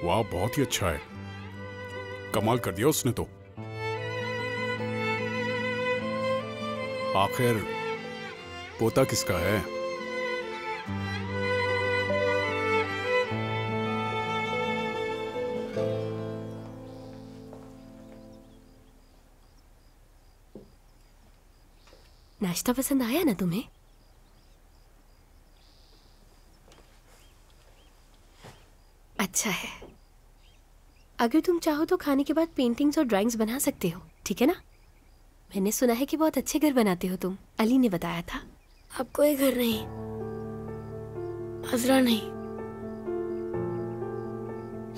वाह, बहुत ही अच्छा है। कमाल कर दिया उसने तो। आखिर पोता किसका है? नाश्ता पसंद आया ना तुम्हें? अच्छा है। अगर तुम चाहो तो खाने के बाद पेंटिंग्स और ड्राइंग्स बना सकते हो, ठीक है ना? मैंने सुना है कि बहुत अच्छे घर बनाते हो तुम। अली ने बताया था। अब कोई घर नहीं, अजरा नहीं,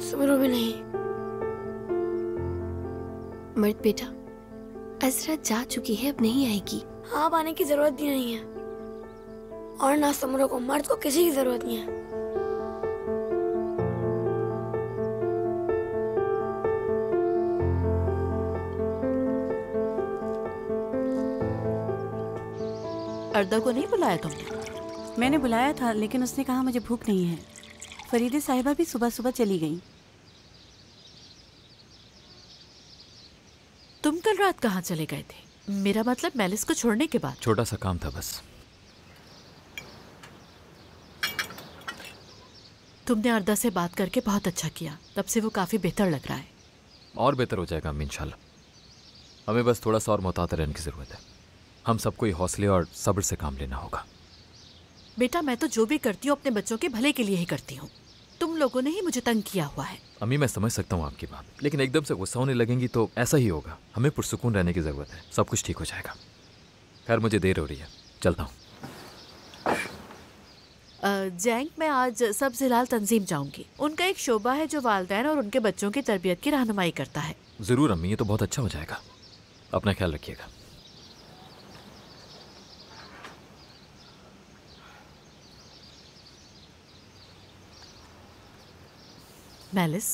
सुमरो भी नहीं। मर्द बेटा, अजरा जा चुकी है, अब नहीं आएगी। हाँ, अब आने की जरूरत भी नहीं है, और ना सुमरो को, मर्द को किसी की जरूरत नहीं है। अर्दा को नहीं बुलाया तुमने? मैंने बुलाया था, लेकिन उसने कहा मुझे भूख नहीं है। फरीदे साहिबा भी सुबह सुबह चली गई। तुम कल रात कहाँ चले गए थे? मेरा मतलब मेलिस को छोड़ने के बाद। छोटा सा काम था बस। तुमने अर्दा से बात करके बहुत अच्छा किया, तब से वो काफी बेहतर लग रहा है। और बेहतर हो जाएगा अम्मी, इंशाल्लाह। हमें बस थोड़ा सा और मुहतात रहने की जरूरत है। हम सबको हौसले और सब्र से काम लेना होगा। बेटा, मैं तो जो भी करती हूँ अपने बच्चों के भले के लिए ही करती हूँ। तुम लोगों ने ही मुझे तंग किया हुआ है। अम्मी, मैं समझ सकता हूँ आपकी बात, लेकिन एकदम से गुस्सा होने लगेंगी तो ऐसा ही होगा। हमें पुरसुकून रहने की जरूरत है, सब कुछ ठीक हो जाएगा। खैर, मुझे देर हो रही है, चलता हूँ। जैंग, मैं आज सब जिलाल तंजीम जाऊंगी। उनका एक शोबा है जो वालिदैन और उनके बच्चों की तरबियत की रहनुमाई करता है। जरूर अम्मी, ये तो बहुत अच्छा हो जाएगा। अपना ख्याल रखिएगा। मेलिस,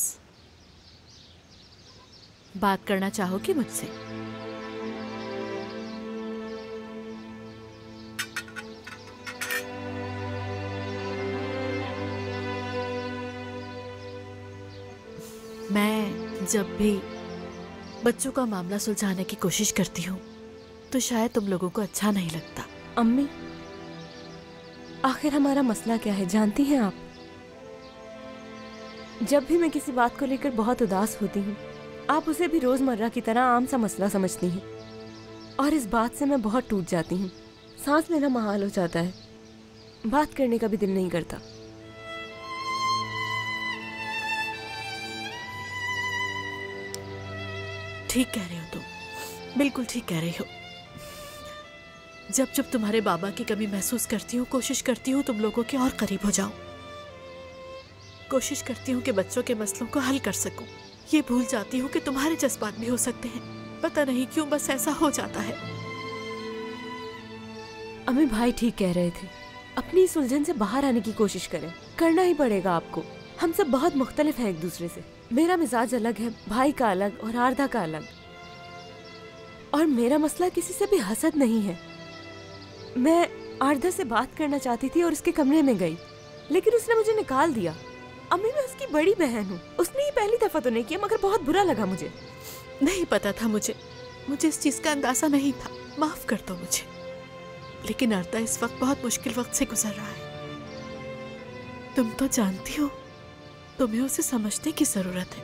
बात करना चाहोगी मुझसे? मैं जब भी बच्चों का मामला सुलझाने की कोशिश करती हूँ तो शायद तुम लोगों को अच्छा नहीं लगता। अम्मी, आखिर हमारा मसला क्या है जानती हैं आप? जब भी मैं किसी बात को लेकर बहुत उदास होती हूँ, आप उसे भी रोजमर्रा की तरह आम सा मसला समझती हैं, और इस बात से मैं बहुत टूट जाती हूँ। सांस लेना महाल हो जाता है, बात करने का भी दिल नहीं करता। ठीक कह रहे हो तुम, बिल्कुल ठीक कह रही हो। जब जब तुम्हारे बाबा की कमी महसूस करती हूँ, कोशिश करती हूँ तुम लोगों के और करीब हो जाऊं। कोशिश करती हूँ कि बच्चों के मसलों को हल कर सकूं। ये भूल जाती हूँ कि तुम्हारे जज्बात भी हो सकते हैं। पता नहीं क्यों बस ऐसा हो जाता है। अम्मी, भाई ठीक कह रहे थे, अपनी इस उलझन से बाहर आने की कोशिश करें। करना ही पड़ेगा आपको। हम सब बहुत मुख्तलिफ हैं एक दूसरे से। मेरा मिजाज अलग है, भाई का अलग और आरदा का अलग। और मेरा मसला किसी से भी हसद नहीं है। मैं आरदा से बात करना चाहती थी और उसके कमरे में गई, लेकिन उसने मुझे निकाल दिया। अम्मी, मैं उसकी बड़ी बहन हूँ। उसने ये पहली दफा तो नहीं किया, मगर बहुत बुरा लगा मुझे। नहीं पता था मुझे इस चीज का अंदाजा नहीं था। माफ कर दो मुझे। लेकिन अर्दा इस वक्त बहुत मुश्किल वक्त से गुजर रहा है। तुम तो जानती हो, तुम्हें उसे समझने की जरूरत है।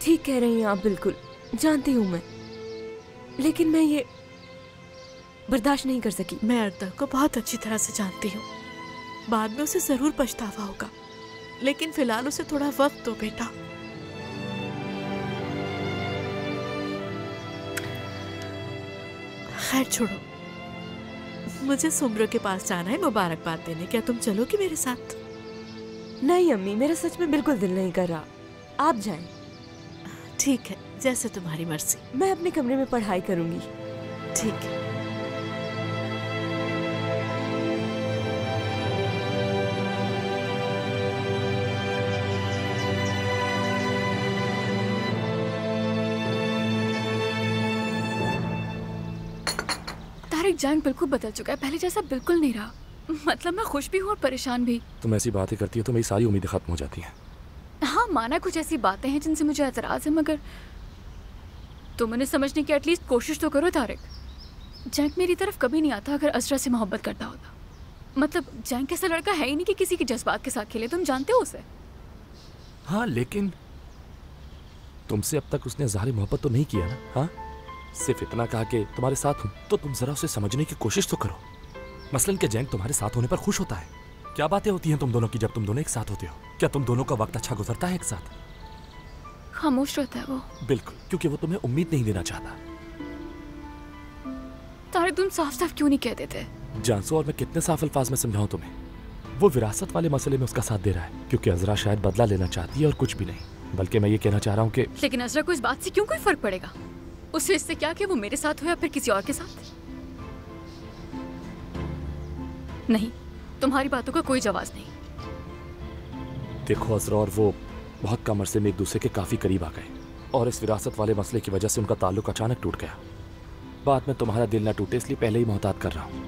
ठीक कह रही हैं आप, बिल्कुल जानती हूँ मैं, लेकिन मैं ये बर्दाश्त नहीं कर सकी। मैं अर्दा को बहुत अच्छी तरह से जानती हूँ। बाद में उसे जरूर पछतावा होगा, लेकिन फिलहाल उसे थोड़ा वक्त दो बेटा। खैर छोड़ो, मुझे सुमरो के पास जाना है मुबारकबाद देने। क्या तुम चलोगी मेरे साथ? नहीं अम्मी, मेरा सच में बिल्कुल दिल नहीं कर रहा। आप जाएं। ठीक है, जैसे तुम्हारी मर्जी। मैं अपने कमरे में पढ़ाई करूंगी। ठीक है। तारिक जान बिल्कुल बदल चुका है, पहले जैसा बिल्कुल नहीं रहा। मतलब मैं खुश भी हूँ और परेशान भी। तुम ऐसी बातें करती हो तो मेरी सारी उम्मीदें खत्म हो जाती हैं। हाँ माना कुछ ऐसी बातें हैं जिनसे मुझे एतराज़ है, मगर तुम उन्हें समझने की एटलीस्ट कोशिश तो करो तारिक। जैंक मेरी तरफ कभी नहीं आता अगर असरा से मोहब्बत करता होता। मतलब जैंक ऐसा लड़का है ही नहीं कि किसी के जज्बात के साथ खेले, तुम जानते हो उसे। हाँ लेकिन तुमसे अब तक उसने ज़ाहिर मोहब्बत तो नहीं किया ना। हाँ सिर्फ इतना कहा कि तुम्हारे साथ हूँ, तो तुम जरा उसे समझने की कोशिश तो करो। मसलन कि जैंक तुम्हारे साथ होने पर खुश होता है। क्या बातें होती हैं तुम दोनों की जब तुम दोनों एक साथ होते हो? क्या तुम दोनों का वक्त अच्छा गुजरता है एक साथ? खामोश रहता है वो। बिल्कुल, क्योंकि वो तुम्हें उम्मीद नहीं देना चाहता। तारिक तुम साफ साफ क्यों नहीं कह देते? जानसू, और मैं कितने साफ अल्फाज में समझाऊं तुम्हें? वो विरासत वाले मसले में उसका साथ दे रहा है क्योंकि अजरा शायद बदला लेना चाहती है और कुछ भी नहीं। बल्कि मैं ये कहना चाह रहा हूँ कि लेकिन अजरा को इस बात से क्यों कोई फर्क पड़ेगा? उससे इससे क्या कि वो मेरे साथ हो या फिर किसी और के साथ। नहीं, तुम्हारी बातों का कोई जवाब नहीं। देखो अजरा और वो बहुत कम अरसे में एक दूसरे के काफी करीब आ गए और इस विरासत वाले मसले की वजह से उनका ताल्लुक अचानक टूट गया। बाद में तुम्हारा दिल ना टूटे इसलिए पहले ही मोहतात कर रहा हूँ।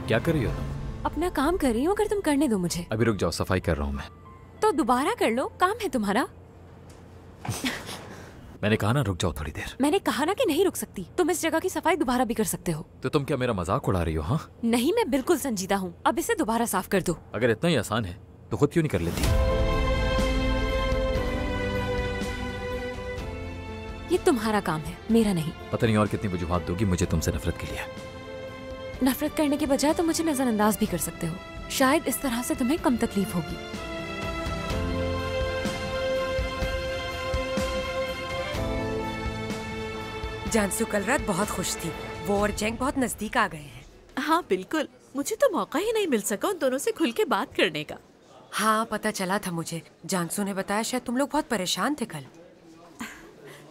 क्या कर रही हो तुम? अपना काम कर रही हूँ, अगर तुम करने दो मुझे। अभी रुक जाओ, सफाई कर रहा हूँ मैं। तो दोबारा कर लो, काम है तुम्हारा। मैंने कहा ना रुक जाओ थोड़ी देर। मैंने कहा ना कि नहीं रुक सकती। तुम इस जगह की सफाई दोबारा भी कर सकते हो। तो तुम क्या मेरा मजाक उड़ा रही हो? हाँ नहीं, मैं बिल्कुल संजीदा हूँ। अब इसे दोबारा साफ कर दो। अगर इतना ही आसान है तो खुद क्यों नहीं कर लेती? ये तुम्हारा काम है, मेरा नहीं। पता नहीं और कितनी वजूहात दोगी मुझे तुमसे नफरत के लिए। नफरत करने के बजाय तुम मुझे नजरअंदाज भी कर सकते हो। शायद इस तरह से तुम्हें कम तकलीफ होगी। जानसू कल रात बहुत खुश थी। वो और जैंग बहुत नजदीक आ गए हैं। हाँ बिल्कुल, मुझे तो मौका ही नहीं मिल सका उन दोनों से खुल के बात करने का। हाँ पता चला था मुझे। जानसू ने बताया शायद तुम लोग बहुत परेशान थे कल।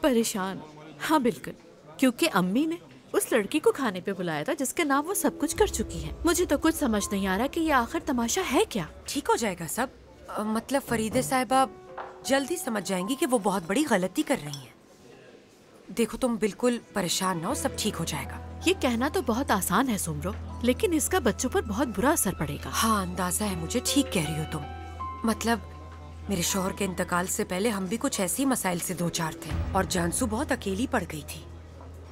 परेशान? हाँ बिल्कुल, क्योंकि अम्मी ने उस लड़की को खाने पे बुलाया था जिसके नाम वो सब कुछ कर चुकी है। मुझे तो कुछ समझ नहीं आ रहा कि ये आखिर तमाशा है क्या। ठीक हो जाएगा सब। मतलब फरीदे साहिबा जल्दी समझ जाएंगी कि वो बहुत बड़ी गलती कर रही हैं। देखो तुम बिल्कुल परेशान ना हो, सब ठीक हो जाएगा। ये कहना तो बहुत आसान है सुमरो, लेकिन इसका बच्चों पर बहुत बुरा असर पड़ेगा। हाँ अंदाजा है मुझे, ठीक कह रही हो तुम। मतलब मेरे शौहर के इंतकाल से पहले हम भी कुछ ऐसे ही मसाइल से दो चार थे और जानसू बहुत अकेली पड़ गई थी।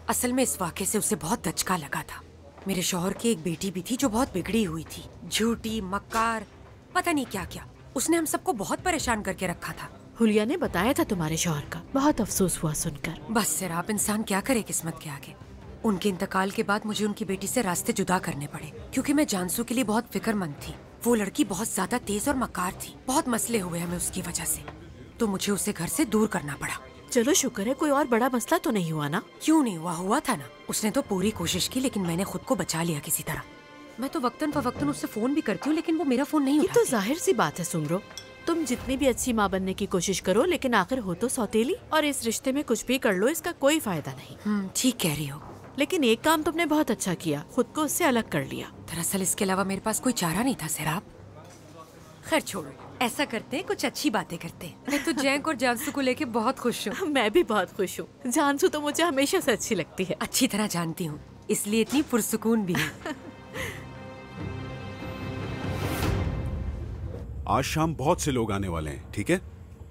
असल में इस वाक़े से उसे बहुत दचका लगा था। मेरे शौहर की एक बेटी भी थी जो बहुत बिगड़ी हुई थी, झूठी, मक्कार, पता नहीं क्या क्या। उसने हम सबको बहुत परेशान करके रखा था। हुलिया ने बताया था तुम्हारे शौहर का, बहुत अफसोस हुआ सुनकर। बस सिराप, इंसान क्या करे किस्मत के आगे। उनके इंतकाल के बाद मुझे उनकी बेटी से रास्ते जुदा करने पड़े क्योंकि मैं जानसू के लिए बहुत फिक्रमंद थी। वो लड़की बहुत ज्यादा तेज और मक्कार थी। बहुत मसले हुए हमें उसकी वजह से, तो मुझे उसे घर से दूर करना पड़ा। चलो शुक्र है कोई और बड़ा मसला तो नहीं हुआ ना? क्यों नहीं हुआ, हुआ था ना। उसने तो पूरी कोशिश की लेकिन मैंने खुद को बचा लिया किसी तरह। मैं तो वक्तन फवक्तन उससे फोन भी करती हूँ लेकिन वो मेरा फोन नहीं उठाती। ये तो जाहिर सी बात है सुमरो, तुम जितनी भी अच्छी माँ बनने की कोशिश करो लेकिन आखिर हो तो सौतेली, और इस रिश्ते में कुछ भी कर लो इसका कोई फायदा नहीं। ठीक कह रही हो। लेकिन एक काम तुमने बहुत अच्छा किया, खुद को उससे अलग कर लिया। दरअसल इसके अलावा मेरे पास कोई चारा नहीं था सिराप। खैर छोड़ो, ऐसा करते हैं कुछ अच्छी बातें करते हैं। मैं तो जैंक और जानसू को लेके बहुत खुश हूँ। मैं भी बहुत खुश हूँ। जानसू तो मुझे हमेशा से अच्छी लगती है। अच्छी तरह जानती हूँ, इसलिए इतनी पुरसुकून भी है। आज शाम बहुत से लोग आने वाले हैं, ठीक है?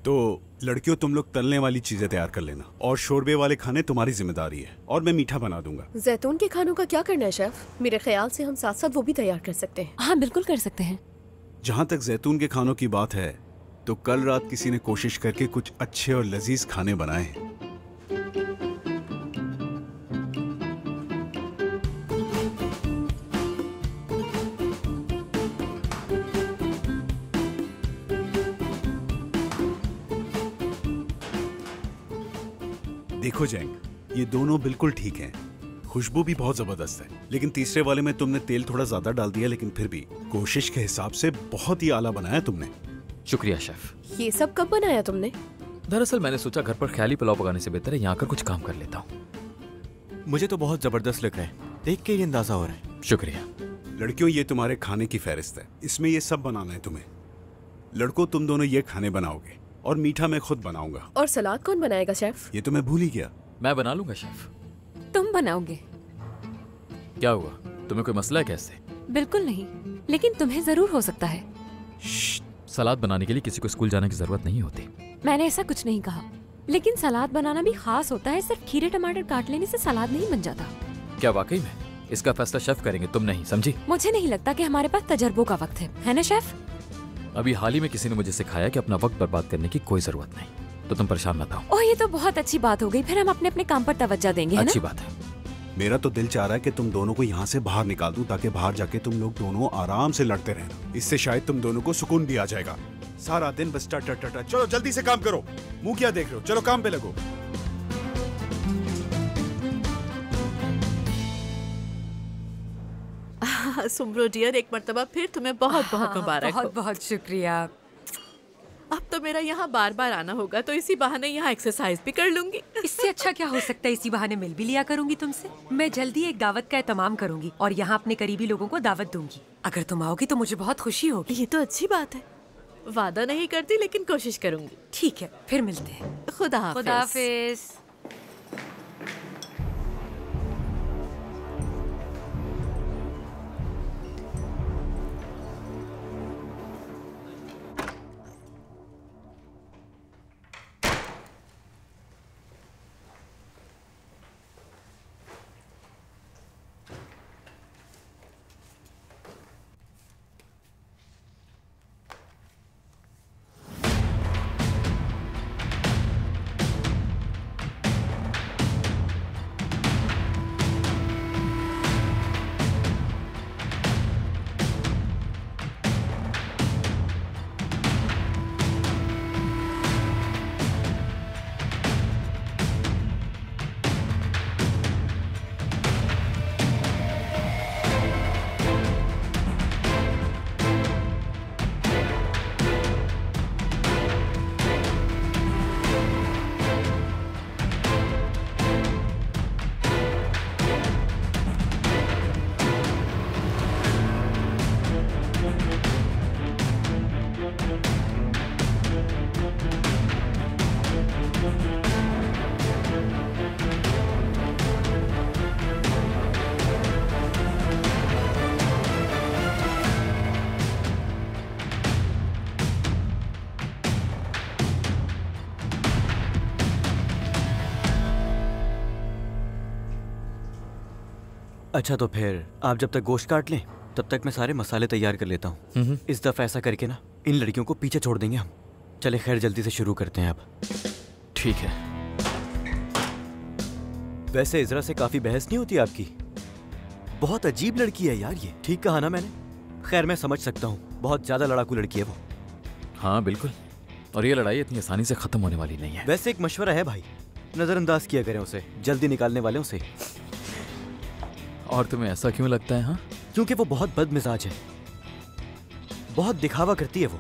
तो लड़कियों तुम लोग तलने वाली चीजें तैयार कर लेना और शोरबे वाले खाने तुम्हारी जिम्मेदारी है, और मैं मीठा बना दूंगा। जैतून के खानों का क्या करना है शेफ? मेरे ख्याल से हम साथ साथ वो भी तैयार कर सकते हैं। हाँ बिल्कुल कर सकते हैं। जहाँ तक जैतून के खानों की बात है तो कल रात किसी ने कोशिश करके कुछ अच्छे और लजीज खाने बनाए हैं। देखो जैंग, ये दोनों बिल्कुल ठीक हैं। खुशबू भी बहुत जबरदस्त है, लेकिन तीसरे वाले में तुमने तेल थोड़ा ज्यादा डाल दिया, लेकिन फिर भी कोशिश के हिसाब से बहुत ही आला बनाया तुमने। शुक्रिया शेफ। ये सब कब बनाया तुमने? दरअसल मैंने सोचा घर पर ख्याली पुलाव पकाने से बेहतर है यहाँ आकर कुछ काम कर लेता हूँ। मुझे तो बहुत जबरदस्त लग रहा है, देख के ही अंदाजा हो रहा है। शुक्रिया। लड़कियों, ये तुम्हारे खाने की फहरिस्त है, इसमें ये सब बनाना है तुम्हें। लड़कों, तुम दोनों ये खाने बनाओगे और मीठा मैं खुद बनाऊंगा। और सलाद कौन बनाएगा शेफ? ये तो मैं भूल ही गया। मैं बना लूंगा शेफ। तुम बनाओगे। क्या हुआ, तुम्हें कोई मसला है कैसे? बिल्कुल नहीं, लेकिन तुम्हें जरूर हो सकता है। सलाद बनाने के लिए किसी को स्कूल जाने की जरूरत नहीं होती। मैंने ऐसा कुछ नहीं कहा, लेकिन सलाद बनाना भी खास होता है। सिर्फ खीरे टमाटर काट लेने से सलाद नहीं बन जाता। क्या वाकई में? इसका फैसला शेफ करेंगे, तुम नहीं, समझी? मुझे नहीं लगता कि हमारे पास तजर्बों का वक्त है ना शेफ? अभी हाल ही में किसी ने मुझे सिखाया कि अपना वक्त बर्बाद करने की कोई जरूरत नहीं, तो तुम परेशान मत हो। ओह, ये तो बहुत अच्छी बात हो गई। फिर हम अपने अपने काम पर तवज्जो देंगे, है ना? अच्छी बात है। मेरा तो दिल चाह रहा है कि तुम दोनों को यहाँ से बाहर निकाल दूं, ताकि बाहर जाके तुम लोग दोनों आराम से लड़ते रहना। इससे शायद तुम दोनों को सुकून भी आ जाएगा। सारा दिन बस टा टा टा टा। चलो जल्दी से काम करो, मुंह क्या देख रहे हो, चलो काम पे लगो। सुमरो डियर, एक मर्तबा फिर तुम्हें बहुत बहुत मुबारक हो। बहुत बहुत शुक्रिया। अब तो मेरा यहाँ बार बार आना होगा, तो इसी बहाने यहाँ एक्सरसाइज भी कर लूंगी। इससे अच्छा क्या हो सकता है, इसी बहाने मिल भी लिया करूंगी तुमसे। मैं जल्दी एक दावत का एहतमाम करूंगी और यहाँ अपने करीबी लोगों को दावत दूंगी। अगर तुम आओगी तो मुझे बहुत खुशी होगी। ये तो अच्छी बात है। वादा नहीं करती, लेकिन कोशिश करूंगी। ठीक है, फिर मिलते हैं। खुदा हाफिज। खुदा हाफिज। अच्छा, तो फिर आप जब तक गोश्त काट लें तब तक मैं सारे मसाले तैयार कर लेता हूँ। इस दफा ऐसा करके ना इन लड़कियों को पीछे छोड़ देंगे हम। चले खैर, जल्दी से शुरू करते हैं अब। ठीक है। वैसे इजरा से काफी बहस नहीं होती आपकी? बहुत अजीब लड़की है यार ये। ठीक कहा ना मैंने? खैर, मैं समझ सकता हूँ, बहुत ज्यादा लड़ाकू लड़की है वो। हाँ बिल्कुल, और ये लड़ाई इतनी आसानी से खत्म होने वाली नहीं है। वैसे एक मशवरा है भाई, नजरअंदाज किया करें उसे, जल्दी निकालने वाले उसे। और तुम्हें ऐसा क्यों लगता है? हाँ, क्योंकि वो बहुत बदमिजाज है, बहुत दिखावा करती है वो।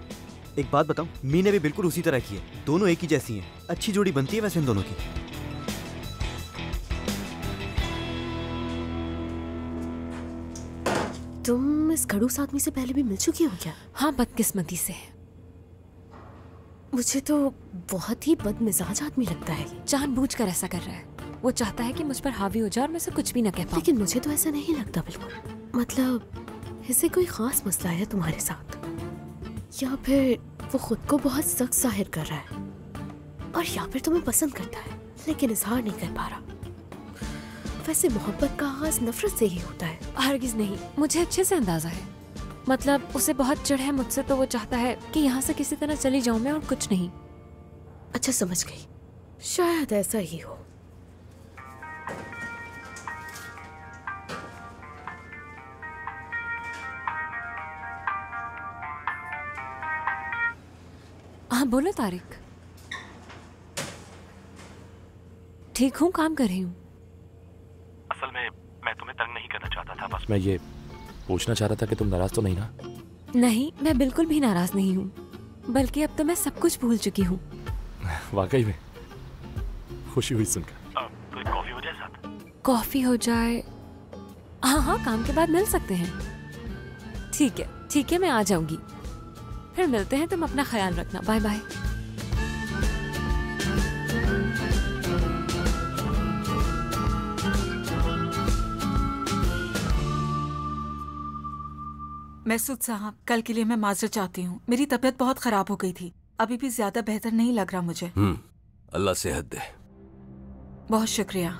एक बात बताऊं, मी ने भी बिल्कुल उसी तरह की है। दोनों एक ही जैसी हैं। अच्छी जोड़ी बनती है वैसे इन दोनों की। तुम इस खड़ूस आदमी से पहले भी मिल चुकी हो क्या? हाँ, बदकिस्मती से। मुझे तो बहुत ही बदमिजाज आदमी लगता है। जानबूझकर ऐसा कर रहा है। वो चाहता है कि मुझ पर हावी हो जाए और मैं उसे कुछ भी न कह पाऊं। लेकिन मुझे तो ऐसा नहीं लगता बिल्कुल। मतलब इसे कोई खास मसला है तुम्हारे साथ, या फिर वो खुद को बहुत सख्त जाहिर कर रहा है, और या फिर तुम्हें पसंद करता है लेकिन इजहार नहीं कर पा रहा। वैसे मोहब्बत का आगाज नफरत से ही होता है। हरगिज नहीं, मुझे अच्छे से अंदाजा है। मतलब उसे बहुत चिढ़ है मुझसे, तो वो चाहता है कि यहाँ से किसी तरह चली जाऊं मैं, और कुछ नहीं। अच्छा, समझ गई, शायद ऐसा ही हो। हाँ बोलो तारिक। ठीक हूँ, काम कर रही हूँ। असल में मैं तुम्हें तंग नहीं करना चाहता था, बस मैं ये पूछना चाह रहा था कि तुम नाराज तो नहीं ना? नहीं, मैं बिल्कुल भी नाराज नहीं हूँ, बल्कि अब तो मैं सब कुछ भूल चुकी हूँ। वाकई में खुशी हुई सुनकर। कोई कॉफी हो जाए साथ? कॉफी हो जाए? हाँ हाँ, काम के बाद मिल सकते हैं। ठीक है ठीक है, मैं आ जाऊंगी। फिर मिलते हैं, तुम अपना ख्याल रखना। Bye bye. महसूद साहब, कल के लिए मैं माजरत चाहती हूँ। मेरी तबीयत बहुत खराब हो गई थी, अभी भी ज्यादा बेहतर नहीं लग रहा मुझे। अल्लाह सेहत दे। बहुत शुक्रिया।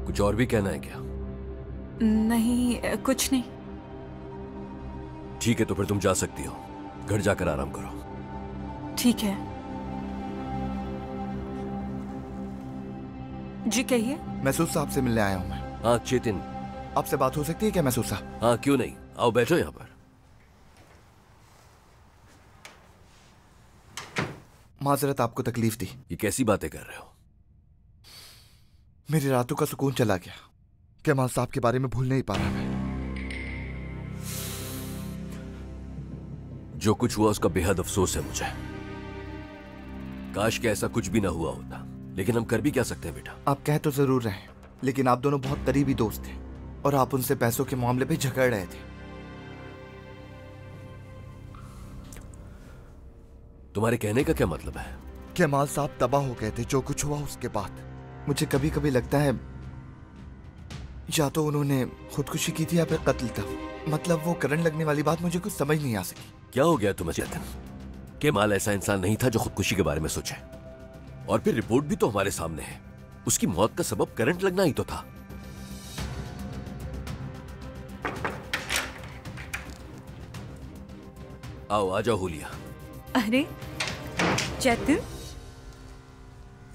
कुछ और भी कहना है क्या? नहीं, कुछ नहीं। ठीक है, तो फिर तुम जा सकती हो। घर जाकर आराम करो। ठीक है जी, कहिए। महसूद साहब से मिलने आया हूँ मैं। हाँ चेतन, आपसे बात हो सकती है क्या महसूद साहब? हाँ क्यों नहीं, आओ बैठो यहाँ पर। माजरत आपको तकलीफ दी। ये कैसी बातें कर रहे हो? मेरी रातों का सुकून चला गया। केमाल साहब के बारे में भूल नहीं पा रहा मैं। जो कुछ हुआ उसका बेहद अफसोस है मुझे। काश कि ऐसा कुछ भी ना हुआ होता, लेकिन हम कर भी क्या सकते हैं बेटा। आप कह तो जरूर रहे हैं, लेकिन आप दोनों बहुत करीबी दोस्त थे और आप उनसे पैसों के मामले पे झगड़ रहे थे। तुम्हारे कहने का क्या मतलब है? केमाल साहब तबाह हो गए थे जो कुछ हुआ उसके बाद। मुझे कभी कभी लगता है या तो उन्होंने खुदकुशी की थी या फिर कत्ल था। मतलब वो करंट लगने वाली बात मुझे कुछ समझ नहीं आ सकी। क्या हो गया तुम्हें चेतन? केमाल ऐसा इंसान नहीं था जो खुदकुशी के बारे में सोचे। और फिर रिपोर्ट भी तो हमारे सामने है। उसकी मौत का सबब करंट लगना ही तो था। आओ, आ जाओ हुलिया। अरे चेतन,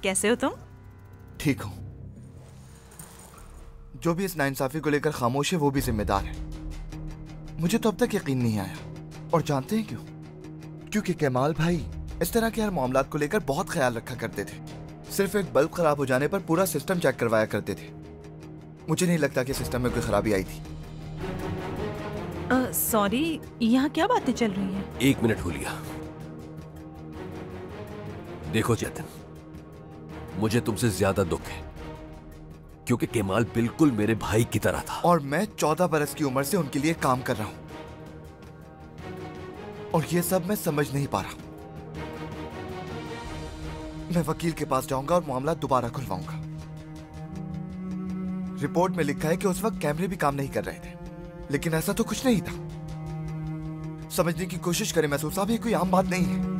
कैसे हो तुम? ठीक हूं। जो भी इस नाइंसाफी को लेकर खामोश है वो भी जिम्मेदार है। मुझे तो अब तक यकीन नहीं आया। और जानते हैं क्यों? क्योंकि केमाल भाई इस तरह के हर मामलात को लेकर बहुत ख्याल रखा करते थे। सिर्फ एक बल्ब खराब हो जाने पर पूरा सिस्टम चेक करवाया करते थे। मुझे नहीं लगता कि सिस्टम में कोई खराबी आई थी। सॉरी, यहाँ क्या बातें चल रही हैं? एक मिनट हुलिया। देखो चेतन, मुझे तुमसे ज्यादा दुख है क्योंकि केमाल बिल्कुल मेरे भाई की तरह था। और मैं 14 बरस की उम्र से उनके लिए काम कर रहा हूं और ये सब मैं समझ नहीं पा रहा। मैं वकील के पास जाऊंगा और मामला दोबारा खुलवाऊंगा। रिपोर्ट में लिखा है कि उस वक्त कैमरे भी काम नहीं कर रहे थे, लेकिन ऐसा तो कुछ नहीं था। समझने की कोशिश करें महसूद साहब, ये कोई आम बात नहीं है।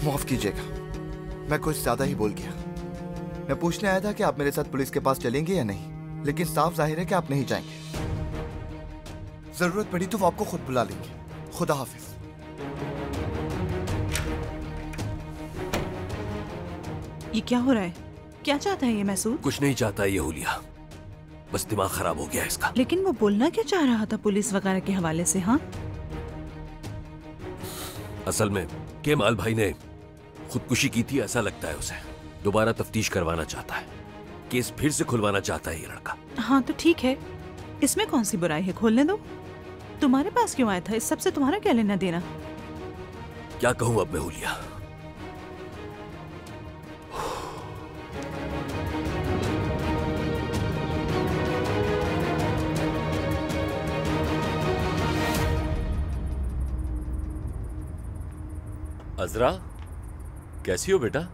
माफ कीजिएगा, मैं कुछ ज्यादा ही बोल गया। मैं पूछने आया था कि आप मेरे साथ पुलिस के पास चलेंगे या नहीं, लेकिन साफ जाहिर है कि आप नहीं जाएंगे। जरूरत पड़ी तो वो आपको खुद बुला लेंगे। खुदा हाफिज। ये क्या हो रहा है? क्या चाहता है ये महसूद? कुछ नहीं चाहता ये हुलिया, बस दिमाग खराब हो गया इसका। लेकिन वो बोलना क्या चाह रहा था पुलिस वगैरह के हवाले से? हाँ, असल में केमाल भाई ने खुदकुशी की थी ऐसा लगता है उसे। दोबारा तफ्तीश करवाना चाहता है, केस फिर से खुलवाना चाहता है ये लड़का। हाँ तो ठीक है, इसमें कौन सी बुराई है, खोलने दो। तुम्हारे पास क्यों आया था? इस सब से तुम्हारा क्या लेना देना? क्या कहूं अब मैं हुलिया। अजरा, कैसी हो बेटा?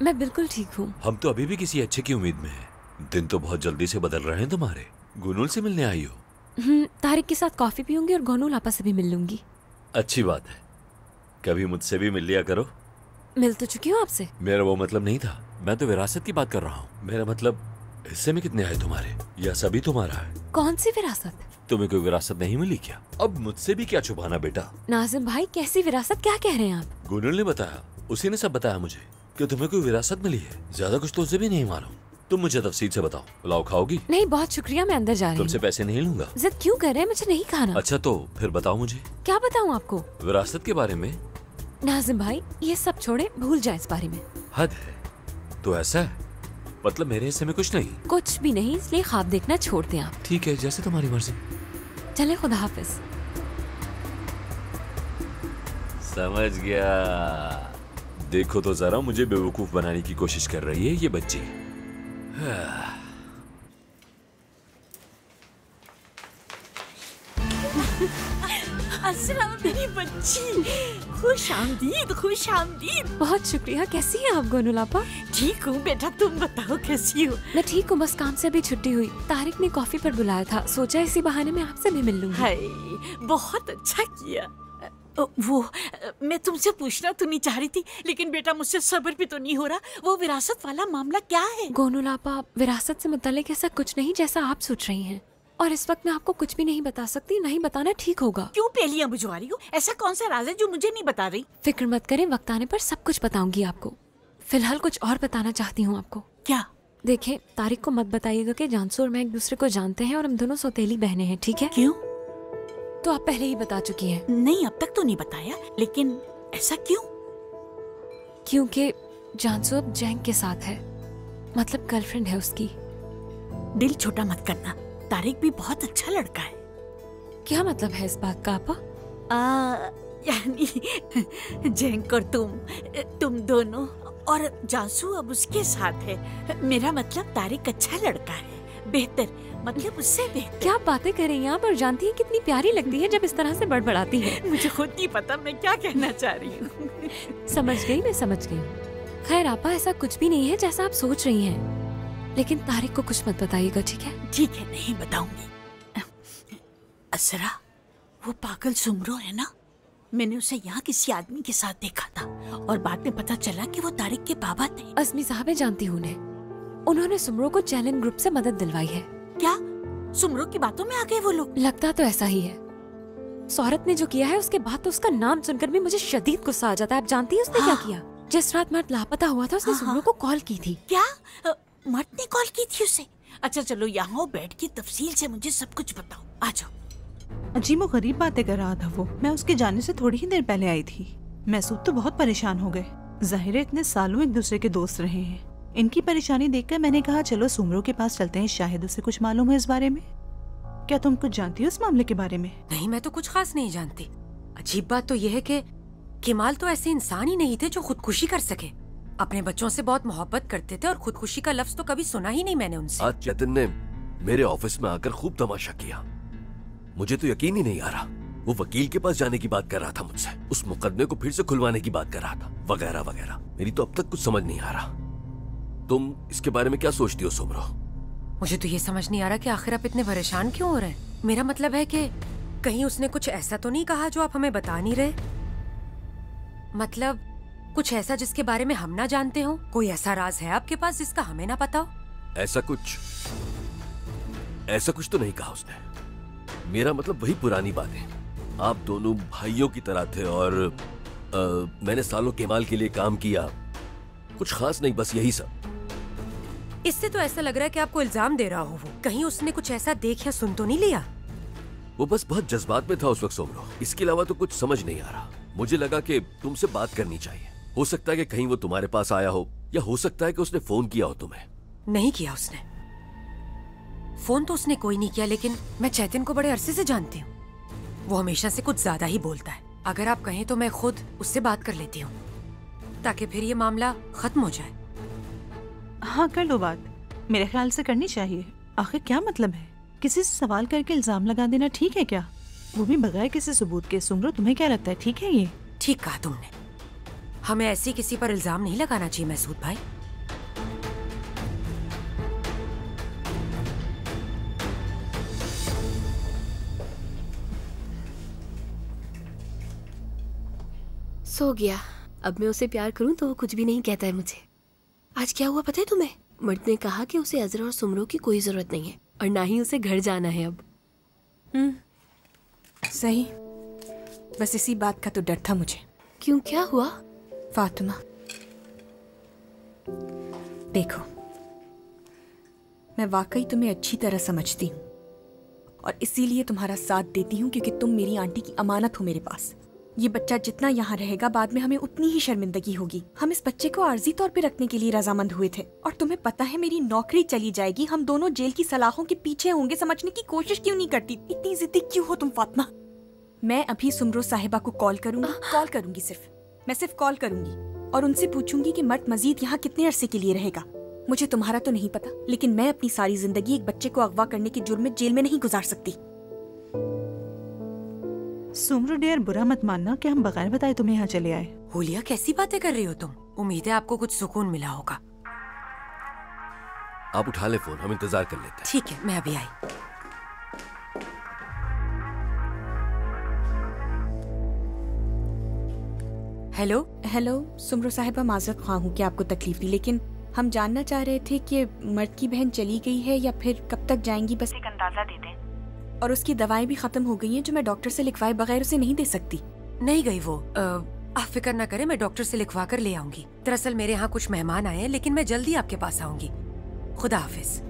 मैं बिल्कुल ठीक हूँ। हम तो अभी भी किसी अच्छे की उम्मीद में हैं। दिन तो बहुत जल्दी से बदल रहे हैं तुम्हारे। गुनूल से मिलने आई हो? तारिक के साथ कॉफी पीऊंगी और गोनूल आपा से भी मिल लूंगी। अच्छी बात है, कभी मुझसे भी मिल लिया करो। मिल तो चुकी हूँ आपसे। मेरा वो मतलब नहीं था, मैं तो विरासत की बात कर रहा हूँ। मेरा मतलब हिस्से में कितने आए तुम्हारे, या सभी तुम्हारा है? कौन सी विरासत? तुम्हें कोई विरासत नहीं मिली क्या? अब मुझसे भी क्या छुपाना बेटा। नाजिम भाई, कैसी विरासत, क्या कह रहे हैं आप? गुनूल ने बताया, उसी ने सब बताया मुझे कि तुम्हें कोई विरासत मिली है। ज्यादा कुछ तो उसे भी नहीं मालूम। तुम मुझे तफसील से बताओ। पुलाव खाओगी? नहीं बहुत शुक्रिया, मैं अंदर जा रही हूँ। तुमसे पैसे नहीं लूंगा। जिद क्यों कर रहे हैं? मुझे नहीं खाना। अच्छा तो फिर बताओ मुझे। क्या बताऊँ आपको? विरासत के बारे में। नाजिम भाई ये सब छोड़े, भूल जाए इस बारे में। हद है। तो ऐसा है, मतलब मेरे हिस्से में कुछ नहीं? कुछ भी नहीं, इसलिए ख्वाब देखना छोड़ दें आप। ठीक है, जैसे तुम्हारी मर्जी। चले, खुदा हाफिज। समझ गया। देखो तो जरा, मुझे बेवकूफ बनाने की कोशिश कर रही है ये बच्ची। असरा मेरी बच्ची, खुश आमदीद, खुश आमदीद। बहुत शुक्रिया। कैसी हैं आप गोनू लापा? ठीक हूँ बेटा, तुम बताओ कैसी हो? मैं ठीक हूँ, बस काम से अभी छुट्टी हुई। तारिक ने कॉफी पर बुलाया था, सोचा इसी बहाने में आपसे भी मिल लूंगी। हाय, बहुत अच्छा किया। वो मैं तुमसे पूछना तो नहीं चाह रही थी, लेकिन बेटा मुझसे सब्र भी तो नहीं हो रहा। वो विरासत वाला मामला क्या है? गोनू लापा, विरासत से मुतालिक ऐसा कुछ नहीं जैसा आप सोच रही हैं, और इस वक्त मैं आपको कुछ भी नहीं बता सकती। नहीं बताना ठीक होगा। क्यों पेलियां बुझवा रही हो? ऐसा कौन सा राज है जो मुझे नहीं बता रही? फिक्र मत करें, वक्त आने पर सब कुछ बताऊंगी आपको। फिलहाल कुछ और बताना चाहती हूँ आपको। क्या? देखिए, तारिक को मत बताइएगा कि जानसू और मैं एक दूसरे को जानते हैं और हम दोनों सौतेली बहनें हैं, ठीक है? क्यों? तो आप पहले ही बता चुकी हैं। नहीं, अब तक तो नहीं बताया, लेकिन ऐसा क्यों? क्योंकि जानसू अब जैंग के साथ है, मतलब गर्लफ्रेंड है उसकी। दिल छोटा मत करना, तारिक भी बहुत अच्छा लड़का है। क्या मतलब है इस बात का आपा? यानी जैंग और तुम दोनों, और जानसू अब उसके साथ है। मेरा मतलब तारिक अच्छा लड़का है, बेहतर, मतलब उससे बेहतर। क्या बातें कर रही हैं आप? और जानती हैं कितनी प्यारी लगती है जब इस तरह से बड़बड़ाती है। मुझे खुद नहीं पता मैं क्या कहना चाह रही हूँ। समझ गई, मैं समझ गई। खैर आपा, ऐसा कुछ भी नहीं है जैसा आप सोच रही हैं, लेकिन तारिक को कुछ मत बताइएगा, ठीक है? ठीक है, नहीं बताऊंगी। असरा, वो पागल सुमरो है ना, मैंने उसे यहाँ किसी आदमी के साथ देखा था, और बाद में पता चला कि वो तारिक के बाबा थे। अज़मी साहब जानती हूँ उन्हें, उन्होंने सुमरो को चैलेंज ग्रुप से मदद दिलवाई है। क्या सुमरो की बातों में आ गए वो लोग? लगता तो ऐसा ही है। सौरत ने जो किया है उसके बाद तो उसका नाम सुनकर भी मुझे शदीद गुस्सा आ जाता है। आप जानती है उसने क्या किया? जिस रात मर्द लापता हुआ था उसने सुमरो को कॉल की थी। क्या मर्द ने कॉल की थी उसे? अच्छा चलो यहाँ बैठ के तफसील से मुझे सब कुछ बताओ, आ जाओ। अजीब और गरीब बातें कर रहा था वो। मैं उसके जाने से थोड़ी ही देर पहले आई थी। मैसूद तो बहुत परेशान हो गए। जाहिर है इतने सालों एक दूसरे के दोस्त रहे हैं। इनकी परेशानी देखकर मैंने कहा चलो सुमरो के पास चलते हैं, शायद उसे कुछ मालूम है इस बारे में। क्या तुम कुछ जानती हो इस मामले के बारे में? नहीं, मैं तो कुछ खास नहीं जानती। अजीब बात तो यह है कि केमाल तो ऐसे इंसान ही नहीं थे जो खुदकुशी कर सके। अपने बच्चों से बहुत मोहब्बत करते थे और खुदकुशी का लफ्ज तो कभी सुना ही नहीं मैंने उनसे। आज चेतन ने मेरे ऑफिस में आकर खूब तमाशा किया। मुझे तो यकीन ही नहीं आ रहा। वो वकील के पास जाने की बात कर रहा था मुझसे, उस मुकदमे को फिर से खुलवाने की बात कर रहा था, वगैरह वगैरह। मेरी तो अब तक कुछ समझ नहीं आ रहा। तुम इसके बारे में क्या सोचती हो सुमरो? मुझे तो ये समझ नहीं आ रहा कि आखिर आप इतने परेशान क्यों हो रहे हैं। मेरा मतलब है कि कहीं उसने कुछ ऐसा तो नहीं कहा जो आप हमें बता नहीं रहे? मतलब कुछ ऐसा जिसके बारे में हम ना जानते हो? कोई ऐसा राज है आपके पास जिसका हमें ना पता हो? ऐसा कुछ तो नहीं कहा उसने। मेरा मतलब वही पुरानी बातें। आप दोनों भाइयों की तरह थे और मैंने सालों केमाल के लिए काम किया। कुछ खास नहीं, बस यही सब। इससे तो ऐसा लग रहा है कि आपको इल्जाम दे रहा हो वो। कहीं उसने कुछ ऐसा देख या सुन तो नहीं लिया? वो बस बहुत जज्बात में था उस वक्त सोमरो। इसके अलावा तो कुछ समझ नहीं आ रहा। मुझे लगा कि तुमसे बात करनी चाहिए। हो सकता है कि कहीं वो तुम्हारे पास आया हो, या हो सकता है कि उसने फोन किया हो तुम्हें। नहीं किया उसने। फोन तो उसने कोई नहीं किया, लेकिन मैं चैतन को बड़े अरसे से जानती हूँ। वो हमेशा से कुछ ज्यादा ही बोलता है। अगर आप कहें तो मैं खुद उससे बात कर लेती हूँ, ताकि फिर ये मामला खत्म हो जाए। हाँ कर लो बात, मेरे ख्याल से करनी चाहिए। आखिर क्या मतलब है? किसी से सवाल करके इल्जाम लगा देना ठीक है क्या? वो भी बगैर किसी सबूत के। सुमरो तुम्हें क्या लगता है, ठीक है ये? ठीक कहा तुमने। हमें ऐसी किसी पर इल्जाम नहीं लगाना चाहिए मैसूद भाई। सो गया। अब मैं उसे प्यार करूं तो वो कुछ भी नहीं कहता है मुझे। आज क्या हुआ पता है तुम्हें? मर्द ने कहा कि उसे अजरा और सुमरो की कोई जरूरत नहीं है और ना ही उसे घर जाना है अब। सही, बस इसी बात का तो डर था मुझे। क्यों, क्या हुआ? फातिमा देखो, मैं वाकई तुम्हें अच्छी तरह समझती हूँ और इसीलिए तुम्हारा साथ देती हूँ, क्योंकि तुम मेरी आंटी की अमानत हो मेरे पास। ये बच्चा जितना यहाँ रहेगा बाद में हमें उतनी ही शर्मिंदगी होगी। हम इस बच्चे को आर्जी तौर पे रखने के लिए रजामंद हुए थे और तुम्हें पता है मेरी नौकरी चली जाएगी। हम दोनों जेल की सलाहों के पीछे होंगे। समझने की कोशिश क्यों नहीं करती? इतनी जिद्दी क्यों हो तुम फातिमा? मैं अभी सुमरो साहिबा को कॉल करूंगी। मैं सिर्फ कॉल करूंगी और उनसे पूछूंगी कि मर्द मजीद यहाँ कितने अरसे के लिए रहेगा। मुझे तुम्हारा तो नहीं पता, लेकिन मैं अपनी सारी जिंदगी एक बच्चे को अगवा करने के जुर्म में जेल में नहीं गुजार सकती। सुमरू डियर, बुरा मत मानना कि हम बगैर बताए तुम्हें यहाँ चले आए। हुलिया, कैसी बातें कर रही हो तुम? उम्मीद है आपको कुछ सुकून मिला होगा। आप उठा ले फोन, हम इंतजार कर लेते हैं। ठीक है, मैं अभी आई। हेलो हेलो सुमरो साहिबा, माजरत ख्वाह हूँ कि आपको तकलीफ दी, लेकिन हम जानना चाह रहे थे कि मर्द की बहन चली गई है या फिर कब तक जाएंगी, बस एक अंदाजा दे दें। और उसकी दवाएं भी खत्म हो गई हैं जो मैं डॉक्टर से लिखवाए बगैर उसे नहीं दे सकती। नहीं गई वो। आप फिक्र ना करें, मैं डॉक्टर से लिखवा कर ले आऊंगी। दरअसल मेरे यहाँ कुछ मेहमान आए हैं, लेकिन मैं जल्दी आपके पास आऊंगी। खुदा हाफिज।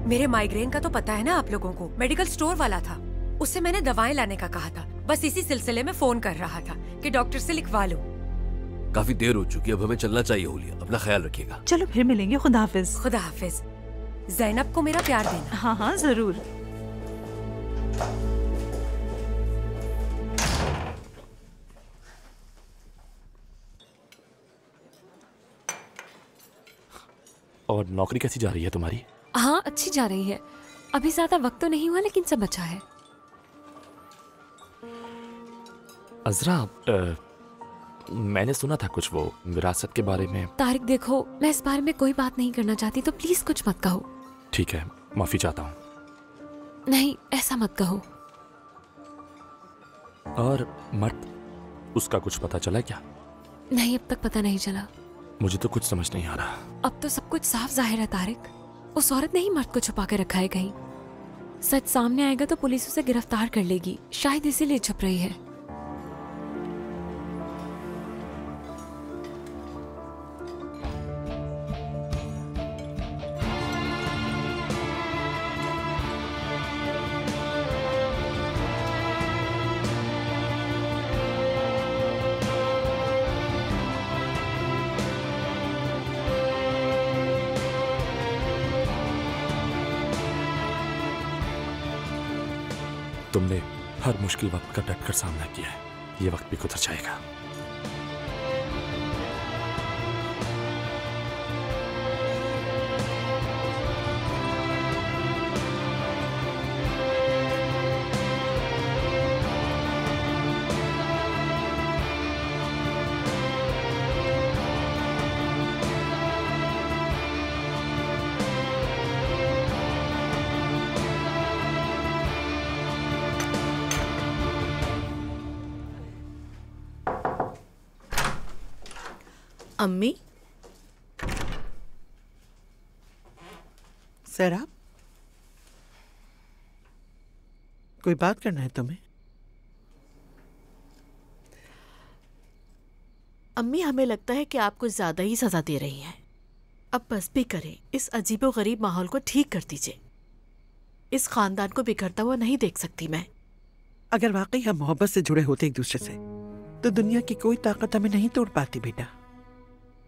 मेरे माइग्रेन का तो पता है ना आप लोगों को, मेडिकल स्टोर वाला था, उससे मैंने दवाएं लाने का कहा था। बस इसी सिलसिले में फोन कर रहा था कि डॉक्टर से लिखवा लो। काफी देर हो चुकी है, अब हमें चलना चाहिए। हुलिया, अपना ख्याल रखिएगा। चलो फिर मिलेंगे। खुदा हाफिज। खुदा हाफिज। ज़ैनब को मेरा प्यार देना। हाँ हाँ जरूर। और नौकरी कैसी जा रही है तुम्हारी? हाँ, अच्छी जा रही है। अभी ज्यादा वक्त तो नहीं हुआ, लेकिन सब अच्छा है। अजरा, मैंने सुना था कुछ वो विरासत के बारे में। तारिक देखो, मैं इस बारे में कोई बात नहीं करना चाहती, तो प्लीज कुछ मत कहो। ठीक है, माफी चाहता हूँ। नहीं, ऐसा मत कहो। और मर्द, उसका कुछ पता चला क्या? नहीं, अब तक पता नहीं चला। मुझे तो कुछ समझ नहीं आ रहा। अब तो सब कुछ साफ जाहिर है तारिक। उस औरत ने ही मर्द को छुपा के रखा है कहीं। सच सामने आएगा तो पुलिस उसे गिरफ्तार कर लेगी, शायद इसीलिए छुप रही है। तुमने हर मुश्किल वक्त का डटकर सामना किया है, ये वक्त भी गुजर जाएगा। अम्मी, सैराब, कोई बात करना है तुम्हें? अम्मी, हमें लगता है कि आप कुछ ज्यादा ही सजा दे रही हैं। अब बस भी करें, इस अजीबोगरीब माहौल को ठीक कर दीजिए। इस खानदान को बिखरता हुआ नहीं देख सकती मैं। अगर वाकई हम मोहब्बत से जुड़े होते एक दूसरे से, तो दुनिया की कोई ताकत हमें नहीं तोड़ पाती बेटा।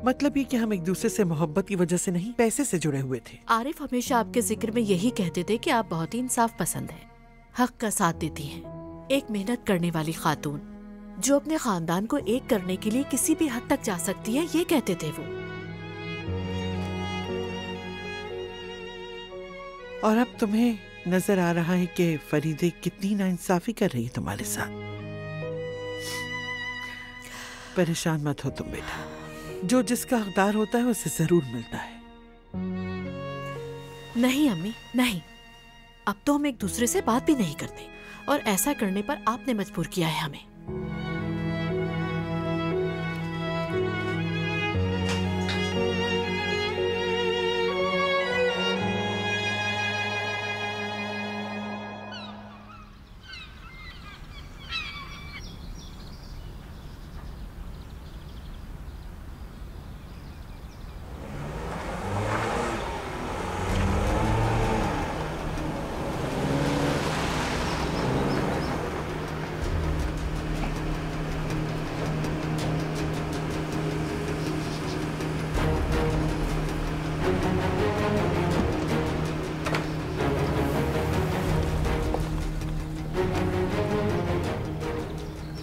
मतलब ये कि हम एक दूसरे से मोहब्बत की वजह से नहीं, पैसे से जुड़े हुए थे। आरिफ हमेशा आपके जिक्र में यही कहते थे कि आप बहुत ही इंसाफ पसंद हैं, हक का साथ देती हैं, एक मेहनत करने वाली खातून जो अपने खानदान को एक करने के लिए किसी भी हद तक जा सकती है, ये कहते थे वो। और अब तुम्हें नजर आ रहा है कि फरीदे कितनी नाइंसाफी कर रही है तुम्हारे साथ। परेशान मत हो तुम बेटा, जो जिसका हकदार होता है उसे जरूर मिलता है। नहीं अम्मी, नहीं, अब तो हम एक दूसरे से बात भी नहीं करते, और ऐसा करने पर आपने मजबूर किया है हमें।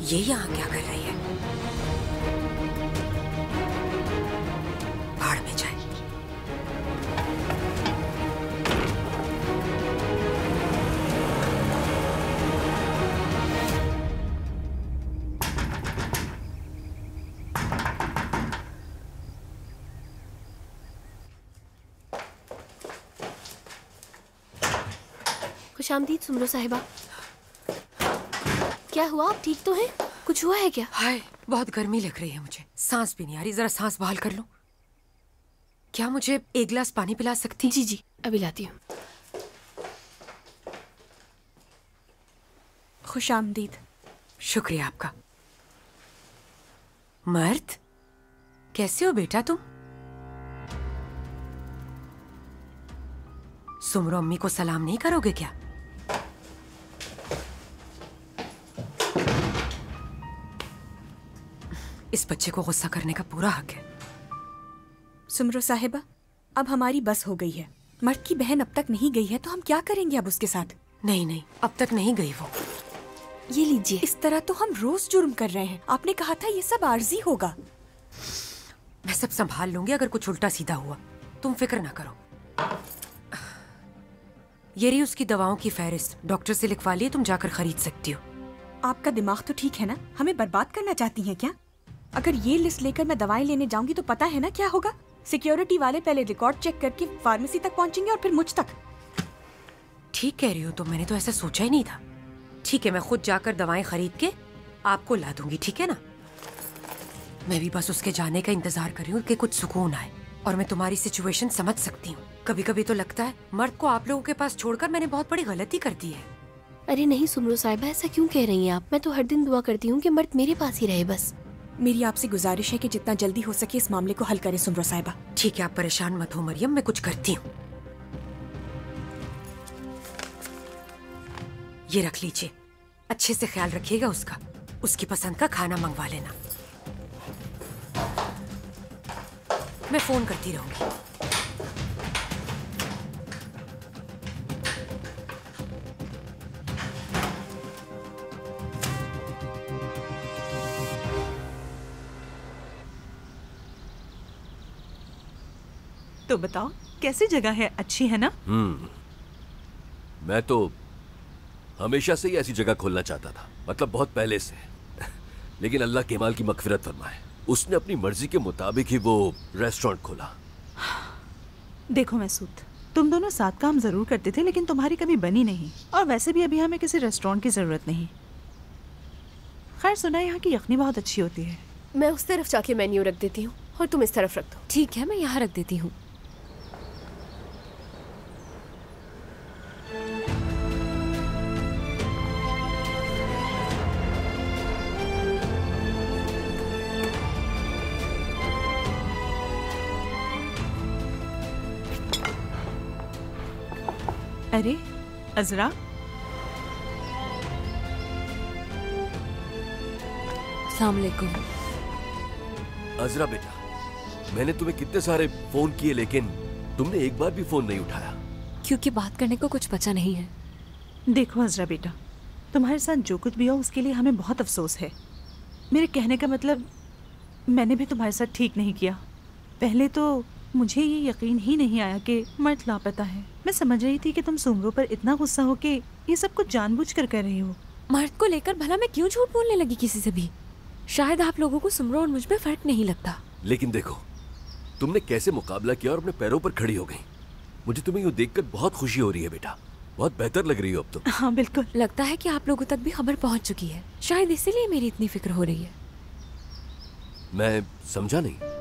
ये यहाँ क्या कर रही है? भाड़ में जाए। खुशामदीद सुमरो साहिबा। क्या हुआ, आप ठीक तो हैं? कुछ हुआ है क्या? हाय, बहुत गर्मी लग रही है मुझे, सांस भी नहीं आ रही, जरा सांस बहाल कर लो। क्या मुझे एक गिलास पानी पिला सकती? जी जी, अभी लाती हूँ। खुशामदीद। शुक्रिया आपका। मर्द, कैसे हो बेटा तुम? सुमरो अम्मी को सलाम नहीं करोगे क्या? इस बच्चे को गुस्सा करने का पूरा हक है। सुमरो साहिबा, अब हमारी बस हो गई है। मर्द की बहन अब तक नहीं गई है तो हम क्या करेंगे अब उसके साथ? नहीं नहीं, अब तक नहीं गई वो। ये लीजिए। इस तरह तो हम रोज जुर्म कर रहे हैं। आपने कहा था ये सब आर्जी होगा। मैं सब संभाल लूंगी अगर कुछ उल्टा सीधा हुआ, तुम फिक्र ना करो। ये रही उसकी दवाओं की फहरिस्त, डॉक्टर से लिखवा लिए, तुम जाकर खरीद सकती हो। आपका दिमाग तो ठीक है ना? हमें बर्बाद करना चाहती हैं क्या? अगर ये लिस्ट लेकर मैं दवाएं लेने जाऊंगी तो पता है ना क्या होगा? सिक्योरिटी वाले पहले रिकॉर्ड चेक करके फार्मेसी तक पहुंचेंगे और फिर मुझ तक। ठीक कह रही हो, तो मैंने तो ऐसा सोचा ही नहीं था। ठीक है, मैं खुद जाकर दवाएं खरीद के आपको ला दूंगी, ठीक है ना? मैं भी बस उसके जाने का इंतजार कर रही हूँ कि कुछ सुकून आए। और मैं तुम्हारी सिचुएशन समझ सकती हूँ। कभी कभी तो लगता है मर्द को आप लोगों के पास छोड़कर मैंने बहुत बड़ी गलती कर दी है। अरे नहीं सुमरो साहिबा, ऐसा क्यों कह रही हैं आप? मैं तो हर दिन दुआ करती हूँ कि मर्द मेरे पास ही रहे बस। मेरी आपसे गुजारिश है कि जितना जल्दी हो सके इस मामले को हल करें सुमरो साहिबा। ठीक है, आप परेशान मत हो मरियम, मैं कुछ करती हूँ। ये रख लीजिए, अच्छे से ख्याल रखिएगा उसका। उसकी पसंद का खाना मंगवा लेना। मैं फोन करती रहूंगी। तो बताओ कैसी जगह है, अच्छी है ना? मैं तो हमेशा से ही ऐसी जगह खोलना चाहता था, मतलब बहुत पहले से। लेकिन अल्लाह केमाल की मगफिरत फरमाए, उसने अपनी मर्जी के मुताबिक ही वो रेस्टोरेंट खोला। देखो मैसूद, तुम दोनों साथ काम जरूर करते थे लेकिन तुम्हारी कभी बनी नहीं। और वैसे भी अभी हमें किसी रेस्टोरेंट की जरूरत नहीं। खैर, सुना यहाँ की यखनी बहुत अच्छी होती है। मैं उस तरफ जाके मेन्यू रख देती हूँ और तुम इस तरफ रख दो। ठीक है, मैं यहाँ रख देती हूँ। अरे अजरा, अस्सलाम वालेकुम। अजरा बेटा, मैंने तुम्हें कितने सारे फोन किए लेकिन तुमने एक बार भी फोन नहीं उठाया। क्योंकि बात करने को कुछ बचा नहीं है। देखो अजरा बेटा, तुम्हारे साथ जो कुछ भी हो उसके लिए हमें बहुत अफसोस है। मेरे कहने का मतलब, मैंने भी तुम्हारे साथ ठीक नहीं किया। पहले तो मुझे ये यकीन ही नहीं आया कि मर्द लापता है। मैं समझ रही थी कि तुम सुमरो पर इतना गुस्सा हो कि ये सब कुछ जानबूझकर कर रही हो। मर्द को लेकर भला मैं क्यों झूठ बोलने लगी किसी से भी? शायद आप लोगों को सुमरो और मुझ में फर्क नहीं लगता। लेकिन देखो, तुमने कैसे मुकाबला किया और अपने पैरों पर खड़ी हो गई। मुझे तुम्हें यूँ देखकर बहुत खुशी हो रही है बेटा, बहुत बेहतर लग रही हो अब तो। हाँ बिल्कुल। लगता है कि आप लोगों तक भी खबर पहुंच चुकी है, शायद इसीलिए मेरी इतनी फिक्र हो रही है। मैं समझा नहीं।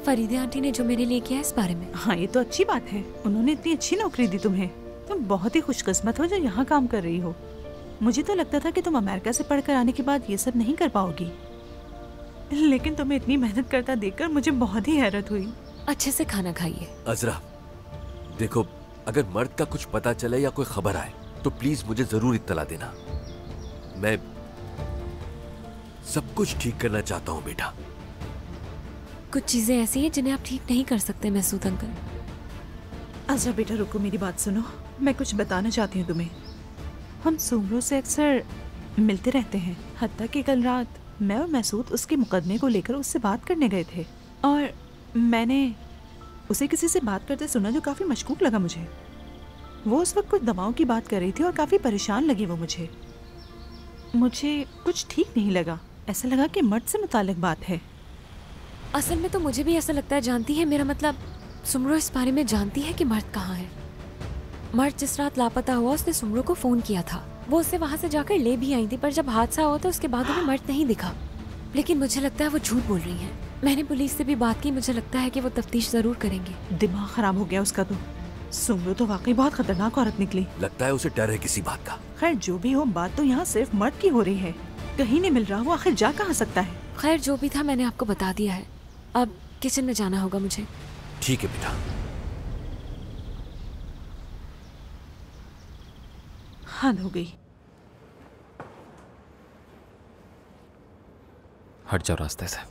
फरीदे आंटी ने जो मेरे लिए किया इस बारे में। हाँ, ये तो अच्छी बात है। उन्होंने इतनी अच्छी नौकरी दी तुम्हें। तुम बहुत ही खुशकिस्मत हो जो यहाँ काम कर रही हो। मुझे तो लगता था कि तुम अमेरिका से पढ़कर आने के बाद ये सब नहीं कर पाओगी, लेकिन तुम्हें इतनी मेहनत करता देखकर मुझे बहुत ही हैरत हुई। अच्छे से खाना खाइए। अजरा देखो, अगर मर्द का कुछ पता चले या कोई खबर आए तो प्लीज मुझे जरूर इत्तला देना। मैं सब कुछ ठीक करना चाहता हूँ बेटा। कुछ चीजें ऐसी हैं जिन्हें आप ठीक नहीं कर सकते महसूद अंकल। अजरा बेटा रुको, मेरी बात सुनो। मैं कुछ बताना चाहती हूँ तुम्हें। हम सुमरो से अक्सर मिलते रहते हैं, हत्ता कि कल रात मैं और महसूद उसके मुकदमे को लेकर उससे बात करने गए थे और मैंने उसे किसी से बात करते सुना जो काफ़ी मशकूक लगा मुझे। वो उस वक्त कुछ दवाओं की बात कर रही थी और काफ़ी परेशान लगी वो मुझे कुछ ठीक नहीं लगा। ऐसा लगा कि मर्द से मुताल्लिक बात है। असल में तो मुझे भी ऐसा लगता है। जानती है, मेरा मतलब सुमरो इस बारे में जानती है कि मर्द कहाँ है। मर्द जिस रात लापता हुआ उसने सुमरू को फोन किया था। वो उसे वहाँ से जाकर ले भी आई थी, पर जब हादसा हुआ तो उसके बाद उन्हें मर्द नहीं दिखा। लेकिन मुझे लगता है वो झूठ बोल रही है। मैंने पुलिस से भी बात की, मुझे लगता है कि वो तफ्तीश जरूर करेंगे। दिमाग खराब हो गया उसका तो। सुमरू तो वाकई बहुत खतरनाक औरत निकली। लगता है उसे डर है किसी बात का। खैर जो भी हो, बात तो यहाँ सिर्फ मर्द की हो रही है। कहीं नहीं मिल रहा, वो आखिर जा कहाँ सकता है। खैर जो भी था मैंने आपको बता दिया है। अब किचन में जाना होगा मुझे। ठीक है बेटा। हद हो गई। हट जाओ रास्ते से।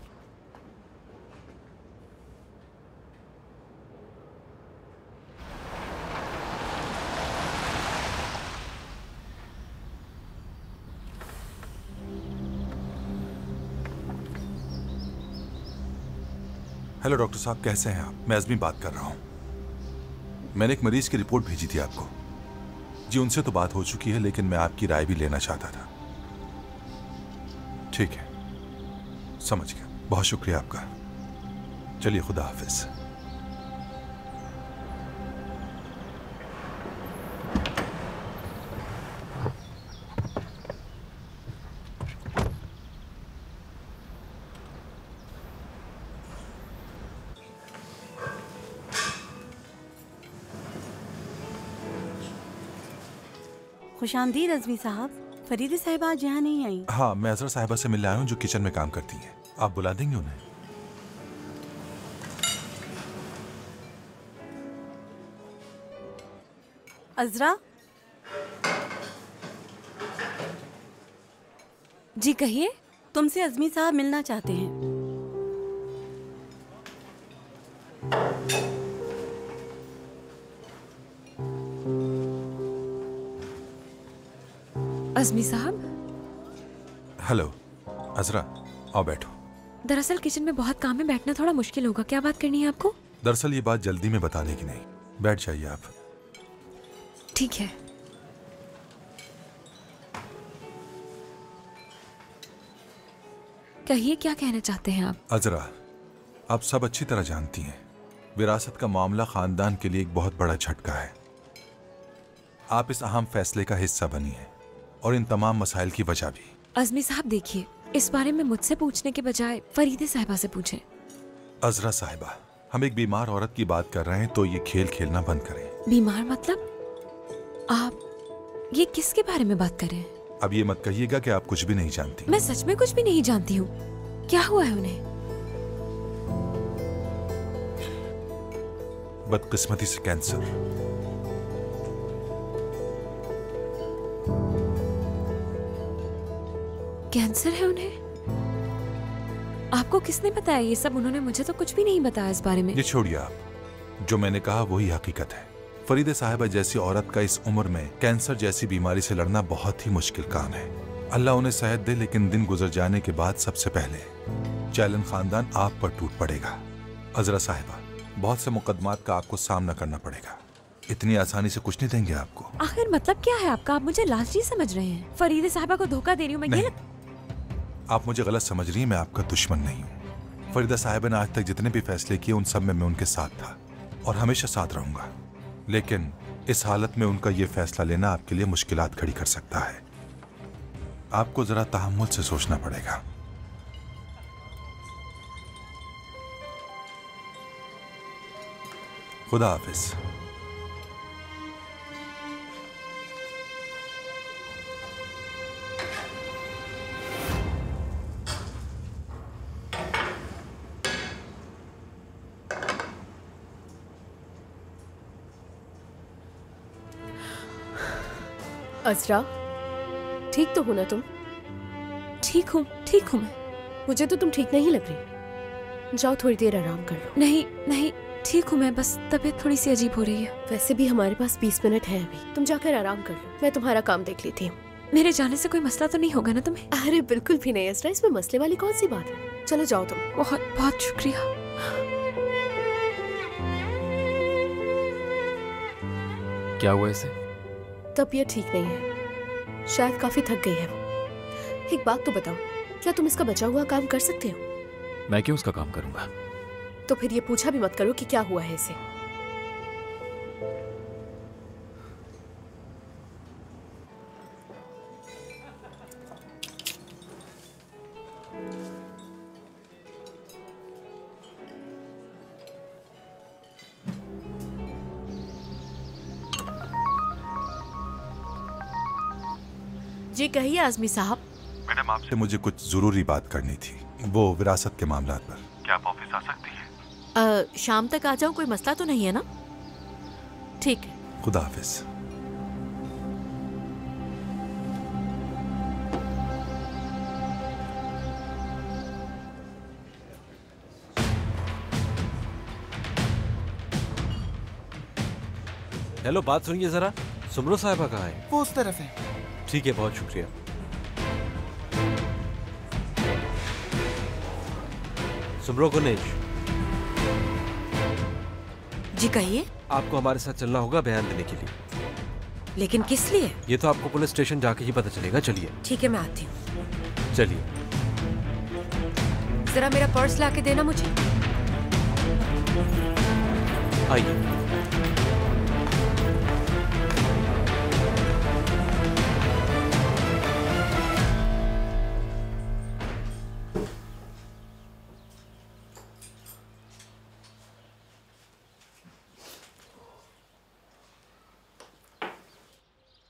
हेलो डॉक्टर साहब, कैसे हैं आप? मैं अज़मी बात कर रहा हूं। मैंने एक मरीज की रिपोर्ट भेजी थी आपको। जी उनसे तो बात हो चुकी है, लेकिन मैं आपकी राय भी लेना चाहता था। ठीक है, समझ गया। बहुत शुक्रिया आपका। चलिए, खुदा हाफिज। खुशामदीद अज़मी साहब। फरीदे साहिबा आज यहाँ नहीं आई। हाँ, मैं अजहर साहिबा से मिलने आया हूँ जो किचन में काम करती हैं। आप बुला देंगे उन्हें? अजरा जी कहिए। तुमसे अज़मी साहब मिलना चाहते हैं। अज़मी साहब। हेलो अजरा, आओ बैठो। दरअसल किचन में बहुत काम है, बैठना थोड़ा मुश्किल होगा। क्या बात करनी है आपको? दरअसल ये बात जल्दी में बताने की नहीं। बैठ जाइए आप। ठीक है। कहिए, क्या कहना चाहते हैं आप? अजरा, आप सब अच्छी तरह जानती हैं, विरासत का मामला खानदान के लिए एक बहुत बड़ा झटका है। आप इस अहम फैसले का हिस्सा बनी हैं और इन तमाम मसाइल की वजह भी। अज़मी साहब देखिए, इस बारे में मुझसे पूछने के बजाय फरीदे साहिबा से पूछें। अजरा साहिबा, हम एक बीमार औरत की बात कर रहे हैं, तो ये खेल खेलना बंद करें। बीमार मतलब? आप ये किसके बारे में बात कर रहे हैं? अब ये मत कहिएगा कि आप कुछ भी नहीं जानती। मैं सच में कुछ भी नहीं जानती हूँ। क्या हुआ है उन्हें? बदकिस्मती से कैंसर। कैंसर है उन्हें? आपको किसने बताया ये सब? उन्होंने मुझे तो कुछ भी नहीं बताया इस बारे में। ये छोड़िए आप, जो मैंने कहा वही हकीकत है। फरीदे साहिबा जैसी औरत का इस उम्र में कैंसर जैसी बीमारी से लड़ना बहुत ही मुश्किल काम है। अल्लाह उन्हें सेहत दे, लेकिन दिन गुजर जाने के बाद सबसे पहले चैलेंज खानदान आप पर टूट पड़ेगा। अजरा साहिबा, बहुत से मुकदमात का आपको सामना करना पड़ेगा। इतनी आसानी से कुछ नहीं देंगे आपको। आखिर मतलब क्या है आपका? आप मुझे लालची समझ रहे हैं? फरीदे साहिबा को धोखा दे रही हूँ मैं? नहीं, आप मुझे गलत समझ रही हैं। मैं आपका दुश्मन नहीं हूँ। फरीदा साहिबा ने आज तक जितने भी फैसले किए उन सब में मैं उनके साथ था और हमेशा साथ रहूंगा। लेकिन इस हालत में उनका ये फैसला लेना आपके लिए मुश्किलात खड़ी कर सकता है। आपको जरा तहम्मुल से सोचना पड़ेगा। खुदा हाफिज। अजरा, ठीक तो हो ना तुम? ठीक हूँ मैं। मुझे तो तुम ठीक नहीं लग रही। जाओ थोड़ी देर आराम कर लो। नहीं ठीक हूँ मैं, बस तबीयत थोड़ी सी अजीब हो रही है। वैसे भी हमारे पास 20 मिनट है अभी। तुम जाकर आराम कर लो, मैं तुम्हारा काम देख लेती हूँ। मेरे जाने से कोई मसला तो नहीं होगा ना तुम्हें? अरे बिल्कुल भी नहीं अजरा, इसमें मसले वाली कौन सी बात है। चलो जाओ तुम। बहुत बहुत शुक्रिया। क्या हुआ इसे? तबीयत ठीक नहीं है, शायद काफी थक गई है वो। एक बात तो बताओ, क्या तुम इसका बचा हुआ काम कर सकते हो? मैं क्यों उसका काम करूंगा? तो फिर ये पूछा भी मत करो कि क्या हुआ है इसे। जी कहिए आजमी साहब। मैडम आपसे मुझे कुछ जरूरी बात करनी थी, वो विरासत के मामलात पर। क्या आप ऑफिस आ सकती हैं? शाम तक आ जाऊं, कोई मसला तो नहीं है ना? ठीक है, खुदा हाफिज। हेलो, बात सुनिए जरा। सुमरो साहिबा कहाँ है? वो उस तरफ है। ठीक है, बहुत शुक्रिया। सुमरो कुनेश। जी कहिए। आपको हमारे साथ चलना होगा बयान देने के लिए। लेकिन किस लिए? ये तो आपको पुलिस स्टेशन जाके ही पता चलेगा। चलिए। ठीक है, मैं आती हूँ। चलिए। जरा मेरा पर्स लाके देना मुझे। आइए।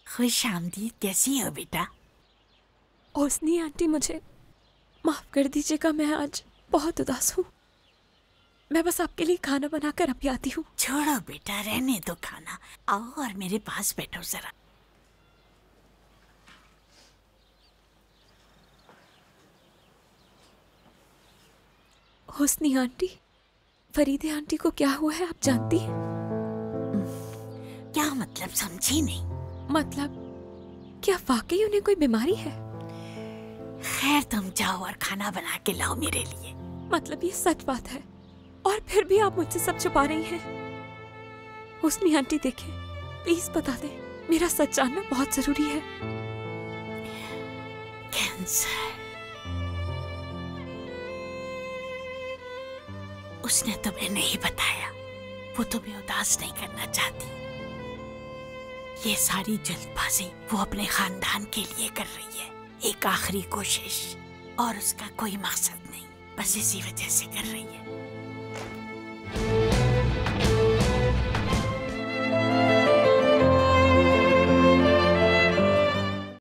खुश आमदीद, कैसी हो बेटा? ओसनी आंटी, मुझे माफ कर दीजिएगा, मैं आज बहुत उदास हूँ। मैं बस आपके लिए खाना बनाकर अभी आती हूँ। छोड़ो बेटा, रहने दो खाना। आओ और मेरे पास बैठो जरा। होसनी आंटी, फरीदे आंटी को क्या हुआ है आप जानती हैं? क्या मतलब, समझी नहीं? मतलब क्या वाकई उन्हें कोई बीमारी है? खैर, तुम जाओ और खाना बना के लाओ मेरे लिए। मतलब ये सच बात है और फिर भी आप मुझसे सब छुपा रही हैं? हुस्नी आंटी देखिए, प्लीज बता दें, मेरा सच जानना बहुत जरूरी है। कैंसर। उसने तुम्हें नहीं बताया, वो तुम्हें उदास नहीं करना चाहती। ये सारी जल्दबाजी वो अपने खानदान के लिए कर रही है, एक आखिरी कोशिश, और उसका कोई मकसद नहीं, बस इसी वजह से कर रही है।